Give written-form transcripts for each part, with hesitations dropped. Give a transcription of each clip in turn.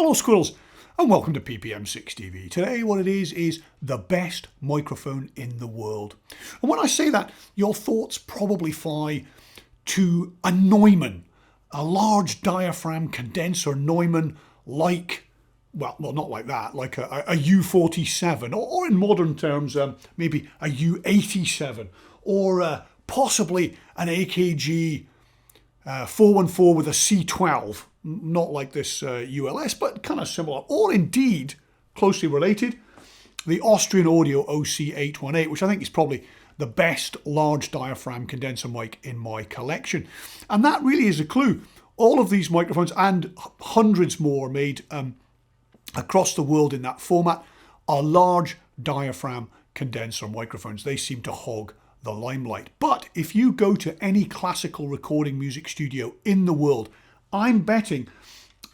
Hello squirrels and welcome to PPM6TV. Today what it is the best microphone in the world. And when I say that, your thoughts probably fly to a Neumann, a large diaphragm condenser Neumann like, well not like that, like a U47 or in modern terms maybe a U87 or possibly an AKG 414 with a C12. Not like this ULS, but kind of similar, or indeed closely related, the Austrian Audio OC818, which I think is probably the best large diaphragm condenser mic in my collection. And that really is a clue. All of these microphones and hundreds more made across the world in that format are large diaphragm condenser microphones. They seem to hog the limelight. But if you go to any classical recording music studio in the world, I'm betting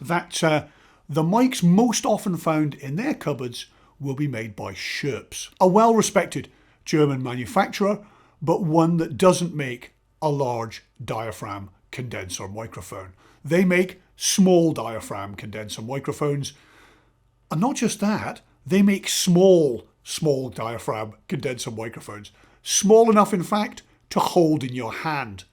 that the mics most often found in their cupboards will be made by Schoeps, a well-respected German manufacturer, but one that doesn't make a large diaphragm condenser microphone. They make small diaphragm condenser microphones. And not just that, they make small diaphragm condenser microphones. Small enough, in fact, to hold in your hand.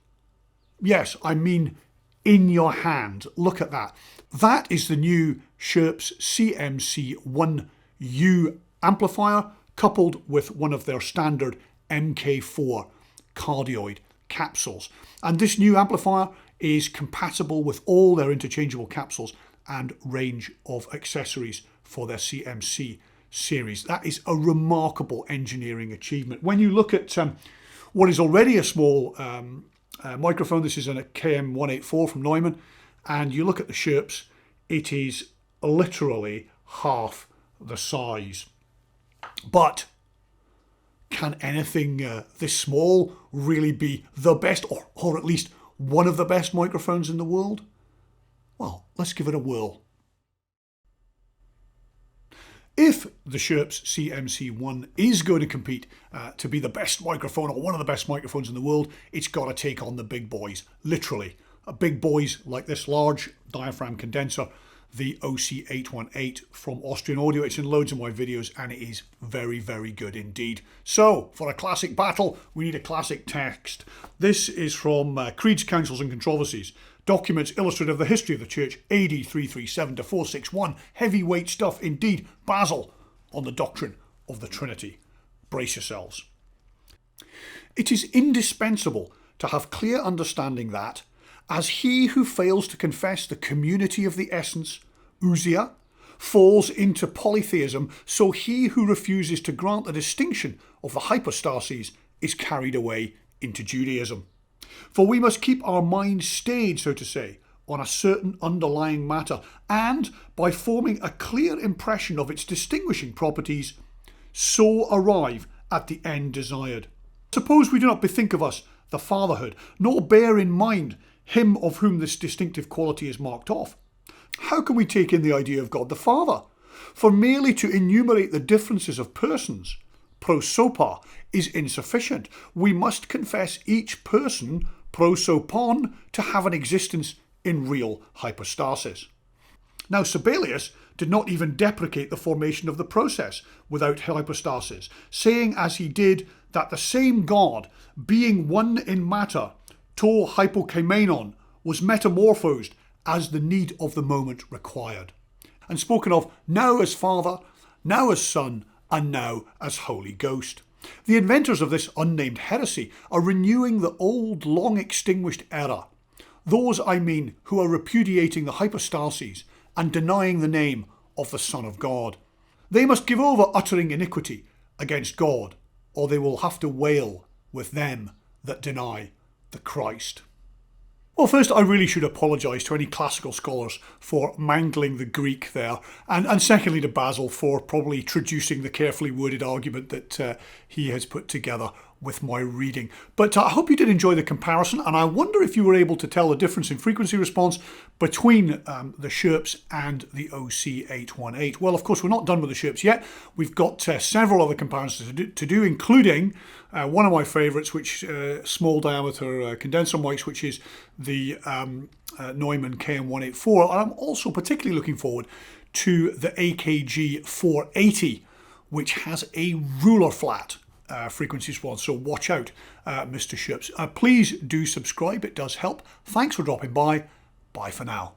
Yes, I mean in your hand. Look at that. That is the new Schoeps CMC1 amplifier coupled with one of their standard MK4 cardioid capsules. And this new amplifier is compatible with all their interchangeable capsules and range of accessories for their CMC series. That is a remarkable engineering achievement. When you look at what is already a small microphone, this is a KM184 from Neumann, and you look at the Schoeps, it is literally half the size. But can anything this small really be the best, or at least one of the best microphones in the world? Well, let's give it a whirl. If the Schoeps CMC1 is going to compete to be the best microphone or one of the best microphones in the world, it's got to take on the big boys, literally. Big boys like this large diaphragm condenser, the OC818 from Austrian Audio. It's in loads of my videos and it is very, very good indeed. So, for a classic battle, we need a classic text. This is from Creeds, Councils and Controversies. Documents illustrative of the history of the church, AD 337 to 461. Heavyweight stuff indeed. Basil on the doctrine of the Trinity. Brace yourselves. It is indispensable to have clear understanding that, as he who fails to confess the community of the essence, ousia, falls into polytheism, so he who refuses to grant the distinction of the hypostases is carried away into Judaism. For we must keep our minds stayed, so to say, on a certain underlying matter, and by forming a clear impression of its distinguishing properties, so arrive at the end desired. Suppose we do not bethink of us the fatherhood, nor bear in mind him of whom this distinctive quality is marked off. How can we take in the idea of God the Father? For merely to enumerate the differences of persons, prosopa, is insufficient. We must confess each person, prosopon, to have an existence in real hypostasis. Now, Sibelius did not even deprecate the formation of the process without hypostasis, saying as he did that the same God, being one in matter, to hypokaimenon, was metamorphosed as the need of the moment required, and spoken of now as Father, now as Son, and now as Holy Ghost. The inventors of this unnamed heresy are renewing the old, long extinguished error. Those, I mean, who are repudiating the hypostases and denying the name of the Son of God. They must give over uttering iniquity against God, or they will have to wail with them that deny the Christ. Well, first, I really should apologise to any classical scholars for mangling the Greek there, and secondly to Basil for probably traducing the carefully worded argument that he has put together with my reading. But I hope you did enjoy the comparison, and I wonder if you were able to tell the difference in frequency response between the Schoeps and the OC818. Well, of course, we're not done with the Schoeps yet. We've got several other comparisons to do, including one of my favorites, which small diameter condenser mics, which is the Neumann KM184. And I'm also particularly looking forward to the AKG 480, which has a ruler flat frequency response. So watch out, Mr. Schoeps. Please do subscribe. It does help. Thanks for dropping by. Bye for now.